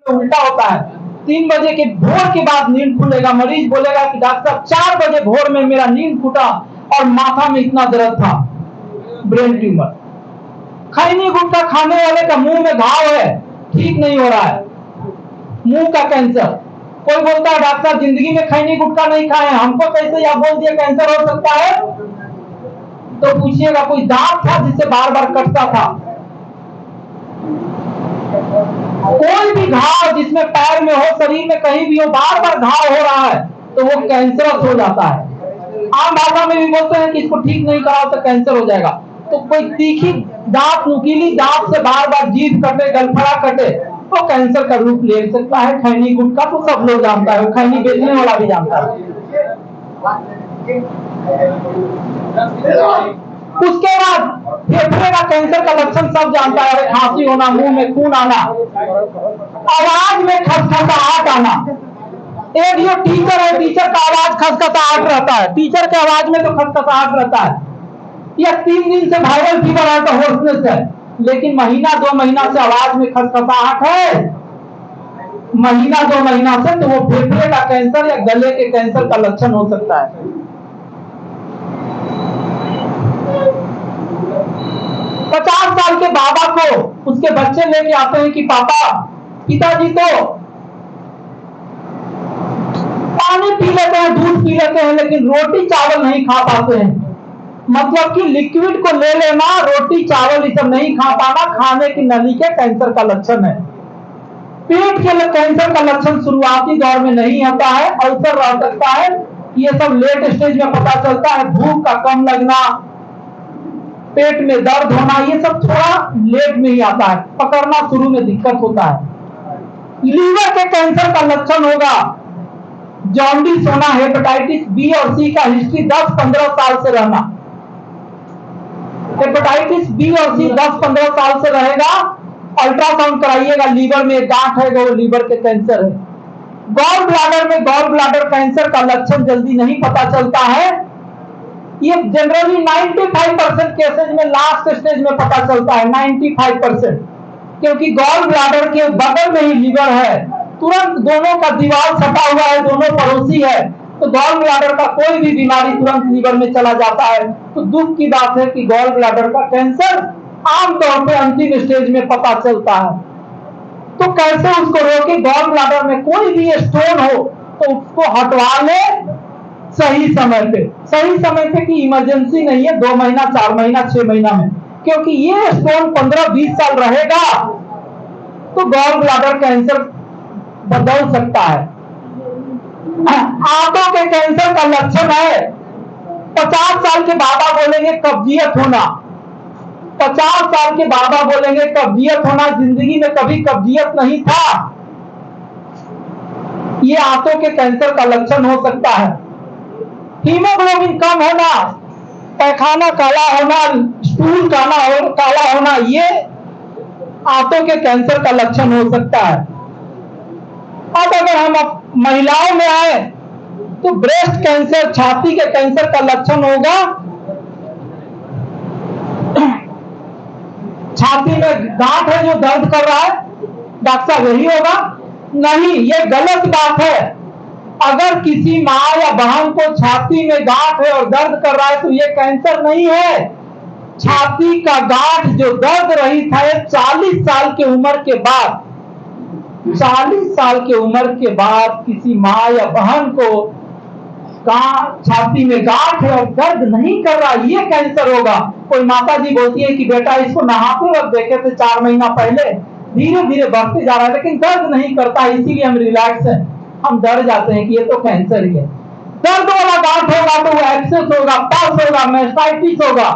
उल्टा होता है। 3 बजे के भोर के बाद नींद खुलेगा, मरीज बोलेगा कि डॉक्टर साहब 4 बजे भोर में मेरा नींद फूटा और माथा में इतना दर्द था, ब्रेन ट्यूमर। खैनी गुटखा खाने वाले का मुंह में घाव है, ठीक नहीं हो रहा है, मुंह का कैंसर। कोई बोलता है डॉक्टर साहब जिंदगी में खैनी गुटखा नहीं खाए, हमको कैसे या बोल दिया कैंसर हो सकता है? तो पूछिएगा कोई दांत था जिससे बार बार कटता था? कोई भी घाव जिसमें पैर में हो, शरीर में कहीं भी हो, बार बार घाव हो रहा है तो वो कैंसरस हो जाता है। आम भाषा में भी बोलते हैं कि इसको ठीक नहीं करा तो कैंसर हो जाएगा। तो कोई तीखी दांत, नुकीली दांत से बार बार जीभ कटे, गलफड़ा कटे तो कैंसर का रूप ले सकता है। खैनी गुटखा तो सब लोग जानता है, खैनी बेचने वाला भी जानता है। उसके बाद फेफड़े का कैंसर का लक्षण सब जानता है, खांसी होना, मुंह में खून आना, आवाज में खसखसाहट आना। एक जो टीचर है, टीचर का आवाज खसखसाहट रहता है, टीचर के आवाज में तो खसखसाहट रहता है। यह 3 दिन से वायरल फीवर है तो होर्सनेस है, लेकिन महीना 2 महीना से आवाज में खसखसाहट है, महीना 2 महीना से, तो वो फेफड़े का कैंसर या गले के कैंसर का लक्षण हो सकता है। 50 साल के बाबा को उसके बच्चे लेके आते हैं कि पिताजी तो पानी पी लेते हैं, दूध पी लेते हैं, लेकिन रोटी चावल नहीं खा पाते हैं। मतलब कि लिक्विड को ले लेना, रोटी चावल ये सब नहीं खा पाना खाने की नली के कैंसर का लक्षण है। पेट के कैंसर का लक्षण शुरुआती दौर में नहीं आता है, अल्सर रह सकता है, ये सब लेट स्टेज में पता चलता है। भूख का कम लगना, पेट में दर्द होना, ये सब थोड़ा लेट में ही आता है, पकड़ना शुरू में दिक्कत होता है। लीवर के कैंसर का लक्षण होगा जॉन्डिस होना, हेपेटाइटिस बी और सी का हिस्ट्री 10-15 साल से रहना। हेपेटाइटिस बी और सी 10-15 साल से रहेगा, अल्ट्रासाउंड कराइएगा, लीवर में गांठ है, वो लीवर के कैंसर है। गॉल ब्लैडर में गॉल ब्लैडर कैंसर का लक्षण जल्दी नहीं पता चलता है, ये जनरली 95% केसेज में लास्ट स्टेज में पता चलता है, 95%, क्योंकि गॉल ब्लैडर के बगल में ही लीवर है, तुरंत दोनों का दीवार सटा हुआ है, दोनों पड़ोसी है, तो गॉल ब्लैडर का कोई भी बीमारी तुरंत लीवर में चला जाता है। तो दुख की बात है कि गॉल ब्लैडर का कैंसर आमतौर पर अंतिम स्टेज में पता चलता है। तो कैसे उसको रोके? गॉल ब्लैडर में कोई भी स्टोन हो तो उसको हटवा ले सही समय पे की इमरजेंसी नहीं है, 2 महीना 4 महीना 6 महीना में, क्योंकि ये स्टोन 15-20 साल रहेगा तो गॉल ब्लैडर कैंसर बदल सकता है। आंतों के कैंसर का लक्षण है 50 साल के बाबा बोलेंगे कब्जियत होना, 50 साल के बाबा बोलेंगे कब्जियत होना, जिंदगी में कभी कब्जियत नहीं था, ये आंतों के कैंसर का लक्षण हो सकता है। हीमोग्लोबिन कम होना, पैखाना काला होना, स्टूल काला होना, ये आंतों के कैंसर का लक्षण हो सकता है। अब अगर हम महिलाओं में आए तो ब्रेस्ट कैंसर, छाती के कैंसर का लक्षण होगा छाती में गांठ है जो दर्द कर रहा है, डॉक्टर साहब यही होगा? नहीं, ये गलत बात है। अगर किसी माँ या बहन को छाती में गांठ है और दर्द कर रहा है तो ये कैंसर नहीं है। छाती का गांठ जो दर्द रही था 40 साल की उम्र के बाद, 40 साल की उम्र के बाद किसी माँ या बहन को छाती में गांठ है और दर्द नहीं कर रहा, ये कैंसर होगा। कोई माता जी बोलती है कि बेटा इसको नहाते वक्त देखे थे 4 महीना पहले, धीरे धीरे बढ़ते जा रहा है लेकिन दर्द नहीं करता, इसीलिए हम रिलैक्स हैं, हम डर जाते हैं कि ये तो कैंसर ही है। दर्द वाला गांठ होगा तो वो एक्सेस होगा, पल्स होगा, मेस्टाइटिस होगा।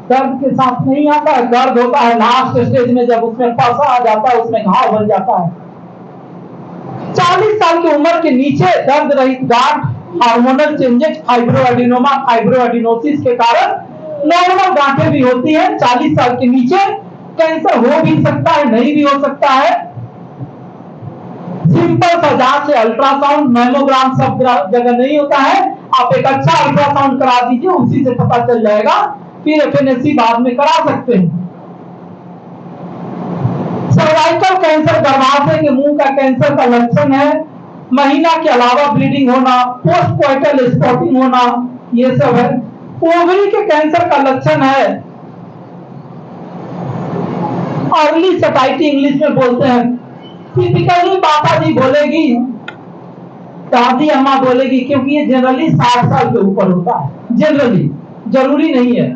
दर्द के साथ नहीं आता है, दर्द होता है लास्ट स्टेज में, जब उसमें पसा आ जाता है, उसमें घाव बन जाता है। 40 साल की उम्र के नीचे दर्द रहित गांठ, हार्मोनल चेंजेस, फाइब्रोएडिनोमा, फाइब्रोएडिनोसिस के कारण नॉर्मल गांठें भी होती है। 40 साल के नीचे कैंसर हो भी सकता है, नहीं भी हो सकता है। सिंपल सा जांच है अल्ट्रासाउंड, मैमोग्राम सब जगह नहीं होता है, आप एक अच्छा अल्ट्रासाउंड करा दीजिए, उसी से पता चल जाएगा। फिर एफएनएससी बाद में करा सकते हैं। सर्वाइकल कैंसर गर्भाशय के मुंह का कैंसर का लक्षण है। महीना के अलावा ब्लीडिंग होना, पोस्ट कोइटल स्पॉटिंग होना, ये सब है। ओवरी के कैंसर का लक्षण है अर्ली सटाइटी, इंग्लिश में बोलते हैं। टिपिकली पापा जी बोलेगी, दादी अम्मा बोलेगी, क्योंकि ये जनरली 60 साल के ऊपर होता है। जनरली, जरूरी नहीं है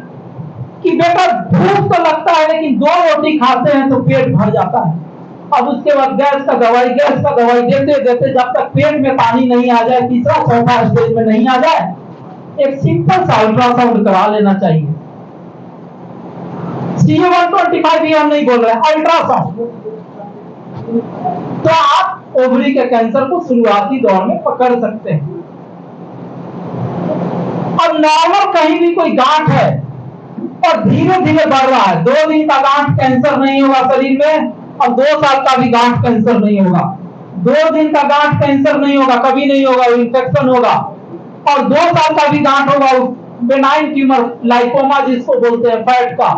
कि बेटा भूख तो लगता है लेकिन 2 रोटी खाते हैं तो पेट भर जाता है। अब उसके बाद गैस का दवाई देते देते जब तक पेट में पानी नहीं आ जाए, तीसरा चौथा स्टेज में नहीं आ जाए, एक सिंपल सा अल्ट्रासाउंड करा लेना चाहिए। CA-125 भी हम नहीं बोल रहे, अल्ट्रासाउंड। तो आप ओवरी के कैंसर को शुरुआती दौर में पकड़ सकते हैं। अब नॉर्मल कहीं भी कोई गांठ है और धीरे धीरे बढ़ रहा है, 2 दिन का गांठ कैंसर नहीं होगा शरीर में, और 2 साल का भी गांठ कैंसर नहीं होगा। 2 दिन का गांठ कैंसर नहीं होगा, कभी नहीं होगा, इन्फेक्शन होगा। और 2 साल का भी गांठ होगा, बेनाइन ट्यूमर, लाइकोमा जिसको बोलते हैं, फैट का,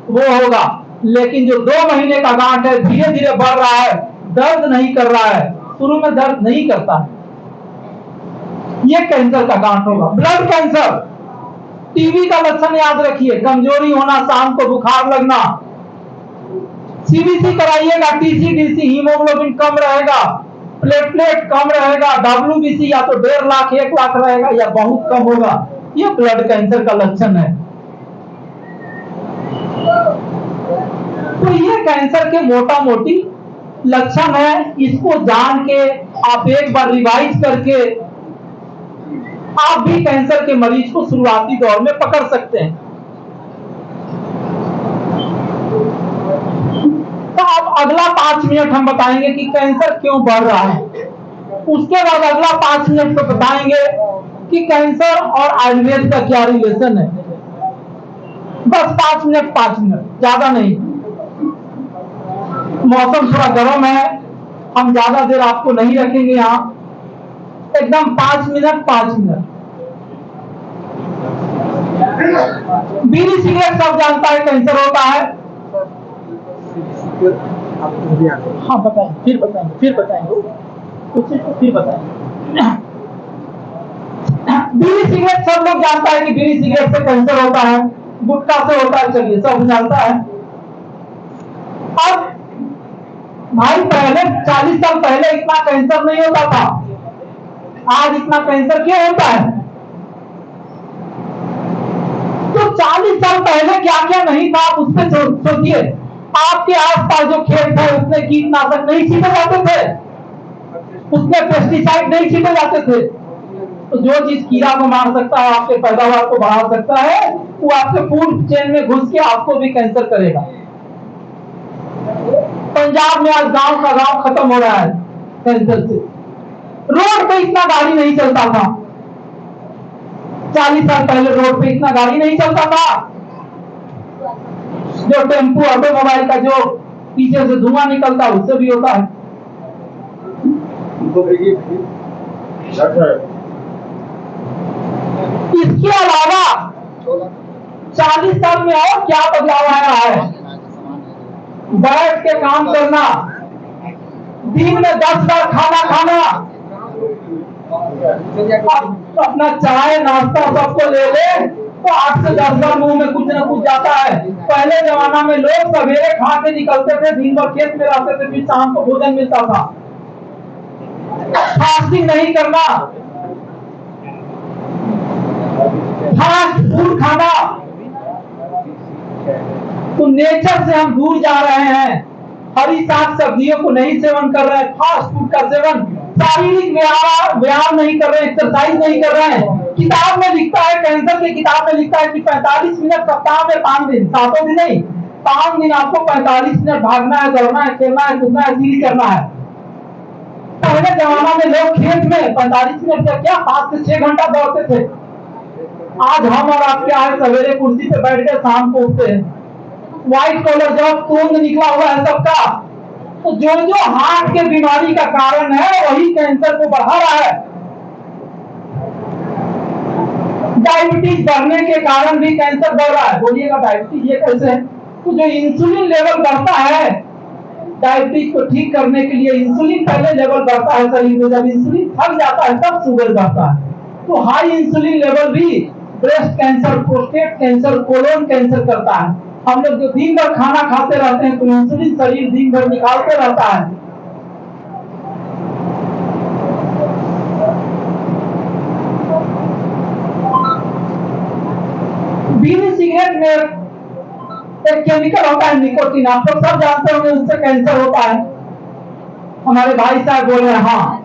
वो होगा। लेकिन जो 2 महीने का गांठ है, धीरे धीरे बढ़ रहा है, दर्द नहीं कर रहा है, शुरू में दर्द नहीं करता है, ये कैंसर का गांठ होगा। ब्लड कैंसर, टीबी का लक्षण याद रखिए, कमजोरी होना, शाम को बुखार लगना। सीबीसी कराइएगा, टीसी-डीसी, हीमोग्लोबिन कम रहेगा, प्लेटलेट कम रहेगा, डब्ल्यूबीसी या तो 1.5 लाख 1 लाख रहेगा या बहुत कम होगा, ये ब्लड कैंसर का लक्षण है। तो ये कैंसर के मोटा मोटी लक्षण है। इसको जान के आप एक बार रिवाइज करके आप भी कैंसर के मरीज को शुरुआती दौर में पकड़ सकते हैं। तो अब अगला 5 मिनट हम बताएंगे कि कैंसर क्यों बढ़ रहा है। उसके बाद अगला 5 मिनट तो बताएंगे कि कैंसर और आयुर्वेद का क्या रिलेशन है। बस 5 मिनट, ज्यादा नहीं। मौसम थोड़ा गर्म है, हम ज्यादा देर आपको नहीं रखेंगे यहाँ, एकदम 5 मिनट। बीड़ी सिगरेट सब जानता है कैंसर होता है। हाँ बताएं, फिर बताएंगे फिर बताएंगे। बीड़ी सिगरेट सब लोग जानता है कि बीड़ी सिगरेट से कैंसर होता है, गुटखा से होता है, चलिए सब जानता है। अब भाई पहले 40 साल पहले इतना कैंसर नहीं होता था, आज इतना कैंसर क्यों होता है? तो 40 साल पहले क्या क्या नहीं था, आप उससे सोचिए। आपके आसपास जो खेत है उसमें कीटनाशक नहीं छीटे जाते थे, उसमें पेस्टिसाइड नहीं छीटे जाते थे। तो जो चीज कीड़ा को मार सकता है, आपके पैदावार को बढ़ा सकता है, वो आपके फूड चेन में घुस के आपको भी कैंसर करेगा। पंजाब में आज गांव का गांव खत्म हो रहा है कैंसर से। रोड पे इतना गाड़ी नहीं चलता था, 40 साल पहले रोड पे इतना गाड़ी नहीं चलता था। जो टेम्पो ऑटोमोबाइल का जो पीछे से धुआं निकलता है उससे भी होता है। इसके अलावा 40 साल में और क्या बदलाव आया है? बैठ के काम करना, दिन में 10 बार खाना खाना, अपना चाय नाश्ता सबको ले ले तो 8 से 10 बार मुंह में कुछ न कुछ जाता है। पहले जमाना में लोग सवेरे खा के निकलते थे, दिन भर खेत में रहते थे, फिर शाम को भोजन मिलता था। फास्टिंग नहीं करना, फास्ट फूड खाना। तो नेचर से हम दूर जा रहे हैं, हरी साग सब्जियों को नहीं सेवन कर रहे हैं, फास्ट फूड का सेवन, शारीरिक व्यायाम नहीं कर रहे हैं, एक्सरसाइज नहीं कर रहे हैं। किताब में लिखता है, कैंसर की किताब में लिखता है कि 45 मिनट सप्ताह में 5 दिन, 7 दिन नहीं, 5 दिन आपको 45 मिनट भागना है, दौड़ना है, खेलना है, कूदना है, सीढ़ी करना है। पहले जमाना में लोग खेत में 45 मिनट का क्या 5 से 6 घंटा दौड़ते थे। आज हम और आप क्या है, सवेरे कुर्सी पे बैठ के शाम को उठते हैं। व्हाइट कॉलर जॉब तुरंत निकला हुआ है सबका। तो जो जो हार्ट के बीमारी का कारण है वही कैंसर को बढ़ा रहा है। डायबिटीज बढ़ने के कारण भी कैंसर बढ़ रहा है। बोलिएगा डायबिटीज ये कैसे है? तो जो इंसुलिन लेवल बढ़ता है डायबिटीज को ठीक करने के लिए इंसुलिन पहले लेवल बढ़ता है शरीर में, जब इंसुलिन थक जाता है तब शुगर बढ़ता है। तो हाई इंसुलिन लेवल भी breast cancer, prostate cancer, colon cancer करता है। हम लोग जो दिन भर खाना खाते रहते हैं तो इंसुलिन शरीर दिन भर निकालते रहता है। बीड़ी सिगरेट में एक केमिकल होता है निकोटीन, आप लोग सब जानते होंगे, उससे कैंसर होता है। हमारे भाई साहब बोल रहे हैं हाँ,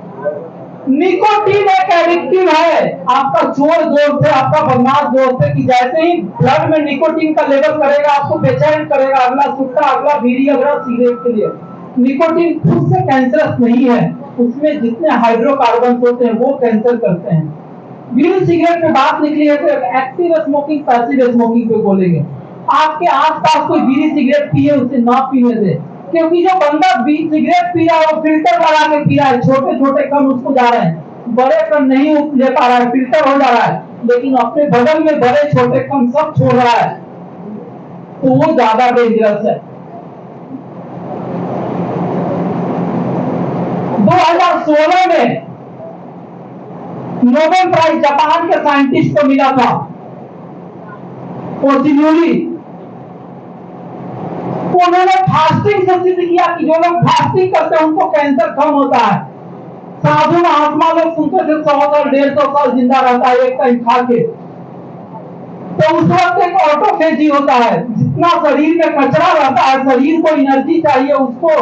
निकोटीन एक एडिक्टिव है। आपका जोर जोर से, आपका बदमाश जोर से कि जैसे ही ब्लड में निकोटीन का लेवल करेगा आपको बेचैन करेगा, अगला सुट्टा, अगला बीड़ी, अगला सिगरेट के लिए। निकोटीन खुद से कैंसरस नहीं है, उसमें जितने हाइड्रोकार्बन होते हैं वो कैंसर करते हैं। बीड़ी सिगरेट पे बात निकली है तो एक्टिव स्मोकिंग, पैसिव स्मोकिंग पे बोलेंगे। आपके आसपास कोई बीड़ी सिगरेट पिए उसे ना पीने दे, क्योंकि जो बंदा बीड़ी सिगरेट पी रहा है वो फिल्टर लगा के पी रहा है। छोटे छोटे कण उसको जा रहे हैं, बड़े कण नहीं ले पा रहा है, फिल्टर हो जा रहा है, लेकिन अपने बगल में बड़े छोटे कण सब छोड़ रहा है, तो वो ज्यादा डेंजरस है। 2016 में नोबेल प्राइज जापान के साइंटिस्ट को मिला था, ओशिनोरी। उन्होंने फास्टिंग से सिद्ध किया कि जो लोग फास्टिंग करते हैं उनको कैंसर कम होता है। साधु महात्मा लोग सुनते थे 100 साल 150 साल जिंदा रहता है एक टाइम खा के, तो उस वक्त एक ऑटोफेजी होता है, जितना शरीर में कचरा रहता है, शरीर को एनर्जी चाहिए, उसको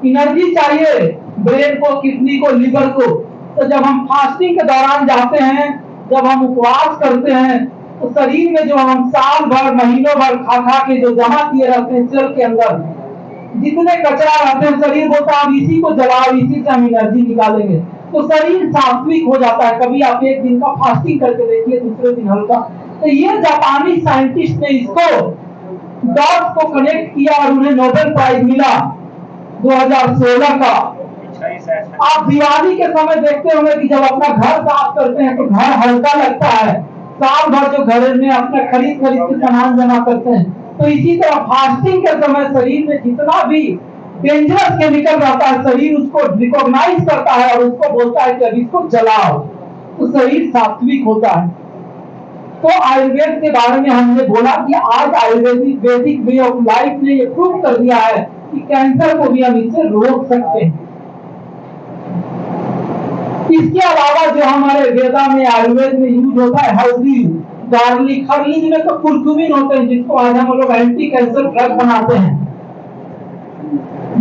एनर्जी चाहिए, ब्रेन को, किडनी को, लीवर को। तो जब हम फास्टिंग के दौरान जाते हैं, जब हम उपवास करते हैं, तो शरीर में जो हम साल भर, महीनों भर खा खा के जो जमा किए रहते हैं सेल के अंदर, जितने कचरा रहते हैं, शरीर बोलता है इसी को जलाओ, इसी से हम एनर्जी निकालेंगे, तो शरीर सात्विक हो जाता है। कभी आप एक दिन का फास्टिंग करके देखिए, दूसरे दिन हल्का। तो ये जापानी साइंटिस्ट ने इसको डॉट्स को कनेक्ट किया और उन्हें नोबेल प्राइज मिला 2016 का। आप दिवाली के समय देखते होंगे कि जब अपना घर साफ करते हैं तो घर हल्का लगता है, साल भर जो घर में अपना खरीद खरीद के सामान जमा करते हैं। तो इसी तरह फास्टिंग के समय शरीर में जितना भी डेंजरस केमिकल रहता है, शरीर उसको रिकॉग्नाइज करता है और उसको बोलता है कि अब इसको जलाओ, तो शरीर सात्विक होता है। तो आयुर्वेद के बारे में हमने बोला कि आज आयुर्वेदिक वैदिक वे ऑफ लाइफ ने ये प्रूव कर दिया है कि कैंसर को भी हम इससे रोक सकते हैं। इसके अलावा जो हमारे वेदा में, आयुर्वेद में यूज होता है हल्दी, गार्लिक, हल्दी में तो कुरकुमिन होते हैं जिसको आज हम लोग एंटी कैंसर ड्रग बनाते हैं।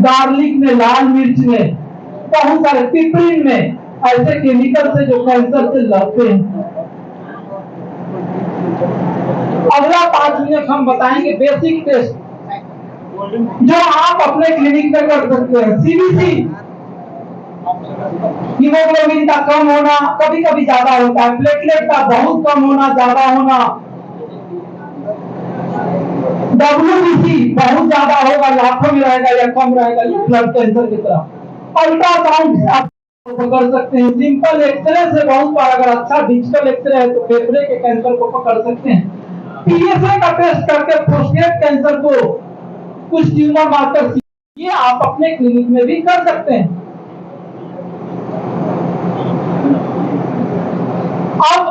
गार्लिक में, लाल मिर्च में, बहुत सारे पिपरिन में ऐसे केमिकल से जो कैंसर से लड़ते हैं। अगला 5 मिनट हम बताएंगे बेसिक टेस्ट जो आप अपने क्लिनिक में कर सकते हैं। सीबीसी, हीमोग्लोबिन का कम होना, कभी कभी ज्यादा होता है, प्लेटलेट का बहुत कम होना, ज्यादा होना, डब्ल्यूबीसी बहुत ज्यादा होगा, लाखों में रहेगा या कम रहेगा, ये ब्लड कैंसर की तरह। अल्ट्रासाउंड आप पकड़ सकते हैं, सिंपल एक्सरे से बहुत बार, अगर अच्छा डिजिटल एक्सरे है तो फेफड़े के कैंसर को पकड़ सकते हैं। पीएसए का टेस्ट करके प्रोस्टेट कैंसर को, कुछ ट्यूमर मार्कर, ये आप अपने क्लिनिक में भी कर सकते हैं। अब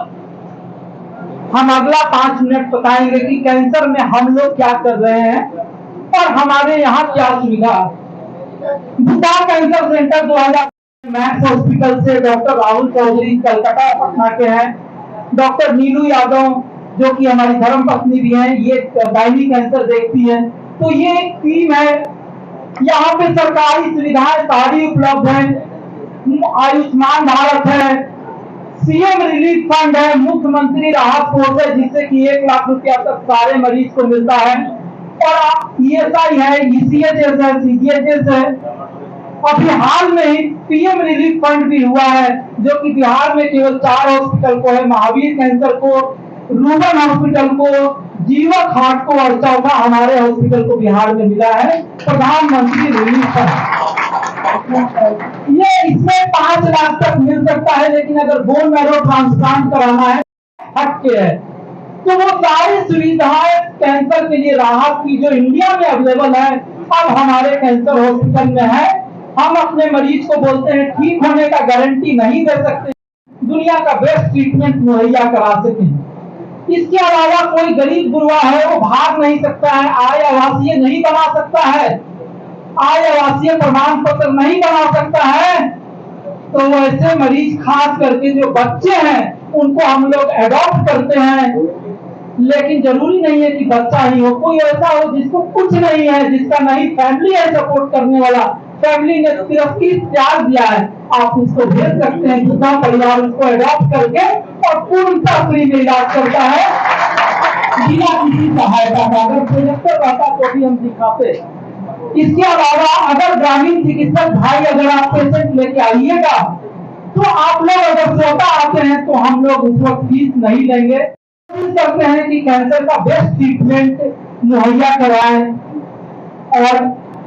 हम अगला 5 मिनट बताएंगे कि कैंसर में हम लोग क्या कर रहे हैं और हमारे यहाँ क्या सुविधा है। Bhutan cancer centre 2000 max hospital से डॉक्टर राहुल चौधरी कलकत्ता पटना के हैं, डॉक्टर नीलू यादव जो कि हमारी धर्म पत्नी भी हैं, ये गायनी कैंसर देखती हैं। तो ये एक टीम है, यहाँ पे सरकारी सुविधाएं सारी उपलब्ध है, आयुष्मान भारत है, सीएम रिलीफ फंड है, मुख्यमंत्री राहत कोष है जिससे कि 1 लाख रुपया तक सारे मरीज को मिलता है, और ईएसआई है, ईसीएचएस है, सीजीएचएस है। अभी हाल में ही पीएम रिलीफ फंड भी हुआ है जो कि बिहार में केवल 4 हॉस्पिटल को है, महावीर कैंसर को, रूबन हॉस्पिटल को, जीवक हार्ट को, और चौथा हमारे हॉस्पिटल को बिहार में मिला है प्रधानमंत्री रिलीफ फंड। ये इसमें 5 लाख तक मिल सकता है, लेकिन अगर बोन मैरो ट्रांसप्लांट कराना है हट के है, तो वो सारी सुविधाएं कैंसर के लिए राहत की जो इंडिया में अवेलेबल है अब हमारे कैंसर हॉस्पिटल में है। हम अपने मरीज को बोलते हैं ठीक होने का गारंटी नहीं दे सकते, दुनिया का बेस्ट ट्रीटमेंट मुहैया करा सकें। इसके अलावा कोई गरीब गुरबा है वो भाग नहीं सकता है, आय आवासीय नहीं बना सकता है, आय आवासीय प्रमाण पत्र नहीं बना सकता है, तो ऐसे मरीज खास करके जो बच्चे हैं उनको हम लोग एडॉप्ट करते हैं। लेकिन जरूरी नहीं है कि बच्चा ही हो, कोई ऐसा हो जिसको कुछ नहीं है, जिसका नहीं फैमिली है सपोर्ट करने वाला, फैमिली ने सिर्फ फीस त्याग दिया है, आप उसको भेज सकते हैं। दूसरा परिवार उसको एडॉप्ट करके और पूर्णतः फ्री में इलाज करता है बिना किसी सहायता का। अगर प्रोजेक्टर रहता तो भी हम दिखाते। इसके अलावा अगर ग्रामीण चिकित्सक भाई अगर आप पेशेंट लेके आइएगा तो आप लोग अगर स्वतः आते हैं तो हम लोग उस वक्त फीस नहीं लेंगे। करते हैं कि कैंसर का बेस्ट ट्रीटमेंट मुहैया कराएं और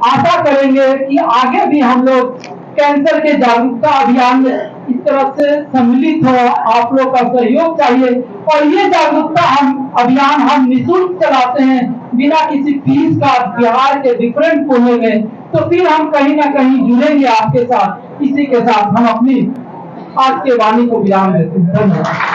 आशा करेंगे कि आगे भी हम लोग कैंसर के जागरूकता अभियान में इस तरह से सम्मिलित हो। आप लोग का सहयोग चाहिए और ये जागरूकता अभियान हम निःशुल्क चलाते हैं बिना किसी फीस का बिहार के डिफरेंट कोने में। तो फिर हम कहीं ना कहीं जुड़ेंगे आपके साथ। इसी के साथ हम अपनी आज के वाणी को विराम देते हैं। धन्यवाद।